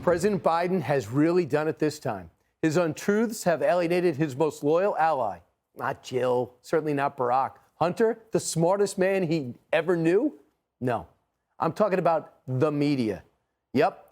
President Biden has really done it this time. His untruths have alienated his most loyal ally. Not Jill, certainly not Barack. Hunter, the smartest man he ever knew? No. I'm talking about the media. Yep.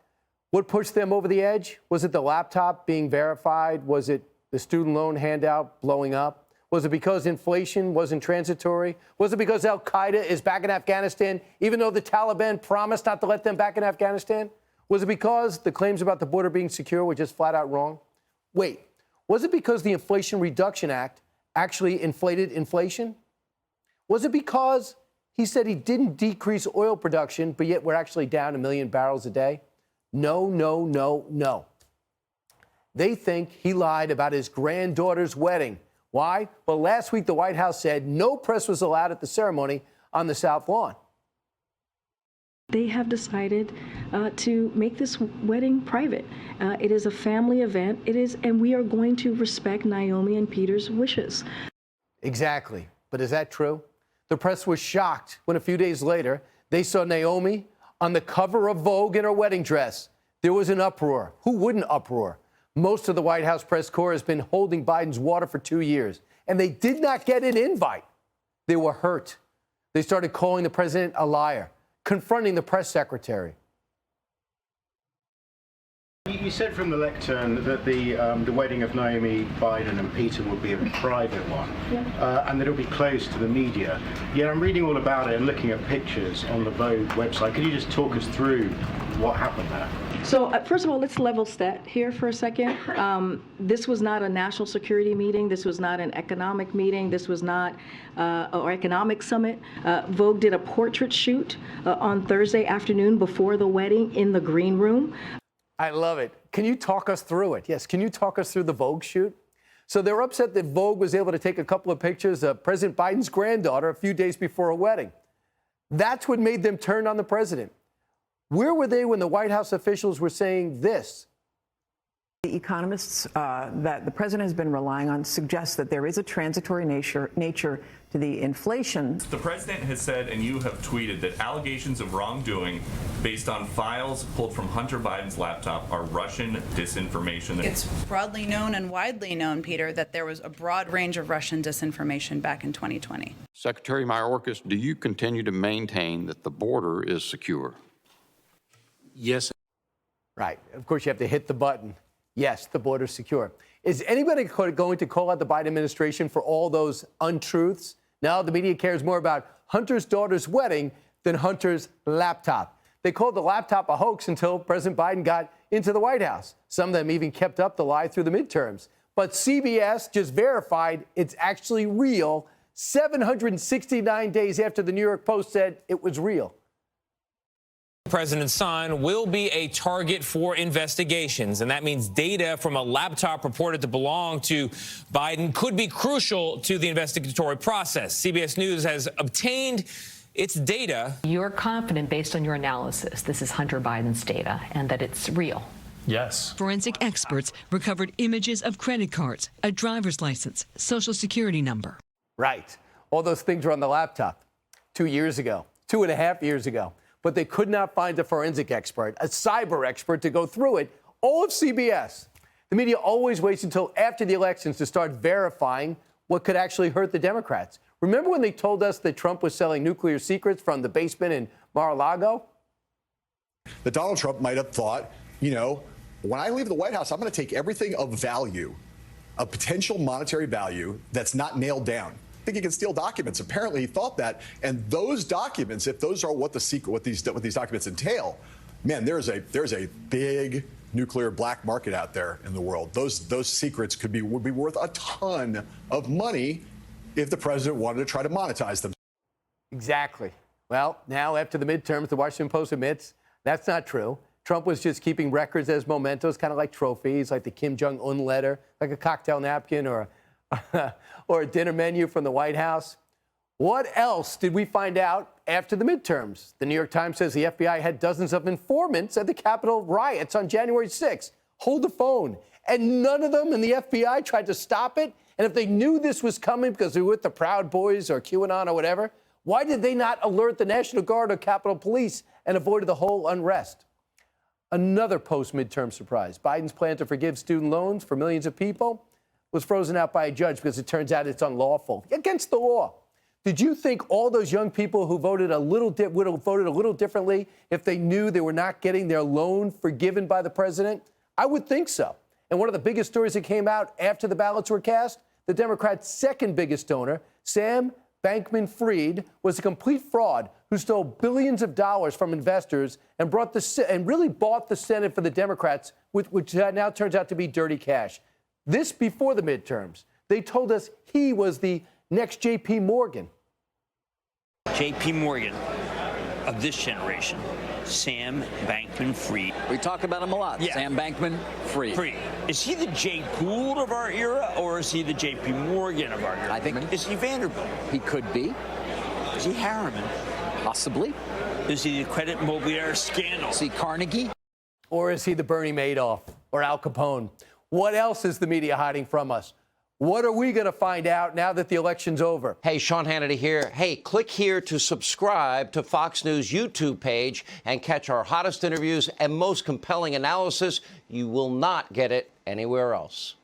What pushed them over the edge? Was it the laptop being verified? Was it the student loan handout blowing up? Was it because inflation wasn't transitory? Was it because al-Qaeda is back in Afghanistan, even though the Taliban promised not to let them back in Afghanistan? Was it because the claims about the border being secure were just flat out wrong? Wait, was it because the Inflation Reduction Act actually inflated inflation? Was it because he said he didn't decrease oil production, but yet we're actually down 1 million barrels a day? No, no, no, no. They think he lied about his granddaughter's wedding. Why? Well, last week the White House said no press was allowed at the ceremony on the South Lawn. They have decided to make this wedding private. It is a family event. And we are going to respect Naomi and Peter's wishes. Exactly. But is that true? The press was shocked when a few days later they saw Naomi on the cover of Vogue in her wedding dress. There was an uproar. Who wouldn't uproar? Most of the White House press corps has been holding Biden's water for 2 years, and they did not get an invite. They were hurt. They started calling the president a liar, confronting the press secretary. You said from the lectern that the wedding of Naomi, Biden and Peter would be a private one, and that it'll be closed to the media. Yeah, I'm reading all about it and looking at pictures on the Vogue website. Could you just talk us through what happened there? So first of all, let's level set here for a second. This was not a national security meeting. This was not an economic meeting. This was not an economic summit. Vogue did a portrait shoot on Thursday afternoon before the wedding in the green room. I love it. Can you talk us through it? Yes, can you talk us through the Vogue shoot? So they're upset that Vogue was able to take a couple of pictures of President Biden's granddaughter a few days before a wedding. That's what made them turn on the president. Where were they when the White House officials were saying this? The economists that the president has been relying on suggest that there is a transitory nature to the inflation. The president has said, and you have tweeted, that allegations of wrongdoing based on files pulled from Hunter Biden's laptop are Russian disinformation. It's broadly known and widely known, Peter, that there was a broad range of Russian disinformation back in 2020. Secretary Mayorkas, do you continue to maintain that the border is secure? Yes. Right. Of course, you have to hit the button. Yes, the border's secure. Is anybody going to call out the Biden administration for all those untruths? Now the media cares more about Hunter's daughter's wedding than Hunter's laptop. They called the laptop a hoax until President Biden got into the White House. Some of them even kept up the lie through the midterms. But CBS just verified it's actually real 769 days after the New York Post said it was real. President's son will be a target for investigations, and that means data from a laptop reported to belong to Biden could be crucial to the investigatory process. CBS News has obtained its data. You're confident, based on your analysis, this is Hunter Biden's data and that it's real? Yes. Forensic experts recovered images of credit cards, a driver's license, social security number. Right. All those things were on the laptop 2 years ago, 2.5 years ago. But they could not find a forensic expert, a cyber expert, to go through it. All of CBS. The media always waits until after the elections to start verifying what could actually hurt the Democrats. Remember when they told us that Trump was selling nuclear secrets from the basement in Mar-a-Lago? That Donald Trump might have thought, you know, when I leave the White House, I'm going to take everything of value, of potential monetary value that's not nailed down. Think he can steal documents. Apparently, he thought that, and those documents, if those are what these documents entail, man, there's a big nuclear black market out there in the world. Those secrets would be worth a ton of money if the president wanted to try to monetize them. Exactly. Well, now after the midterms, the Washington Post admits that's not true. Trump was just keeping records as mementos, kind of like trophies, like the Kim Jong-un letter, like a cocktail napkin or a dinner menu from the White House. What else did we find out after the midterms? The New York Times says the FBI had dozens of informants at the Capitol riots on January 6th. Hold the phone. And none of them in the FBI tried to stop it. And if they knew this was coming because they were with the Proud Boys or QAnon or whatever, why did they not alert the National Guard or Capitol Police and avoided the whole unrest? Another post-midterm surprise. Biden's plan to forgive student loans for millions of people was frozen out by a judge because it turns out it's unlawful, against the law. Did you think all those young people who voted would have voted a little differently if they knew they were not getting their loan forgiven by the president? I would think so. And one of the biggest stories that came out after the ballots were cast, the Democrats' second biggest donor, Sam Bankman-Fried, was a complete fraud who stole billions of dollars from investors and really bought the Senate for the Democrats, which now turns out to be dirty cash. This before the midterms. They told us he was the next J.P. Morgan. J.P. Morgan of this generation, Sam Bankman-Fried. We talk about him a lot. Yeah. Sam Bankman-Fried. Is he the Jay Gould of our era, or is he the J.P. Morgan of our era? I think. Is he Vanderbilt? He could be. Is he Harriman? Possibly. Is he the Credit Mobilier scandal? Is he Carnegie? Or is he the Bernie Madoff or Al Capone? What else is the media hiding from us? What are we going to find out now that the election's over? Hey, Sean Hannity here. Hey, click here to subscribe to Fox News YouTube page and catch our hottest interviews and most compelling analysis. You will not get it anywhere else.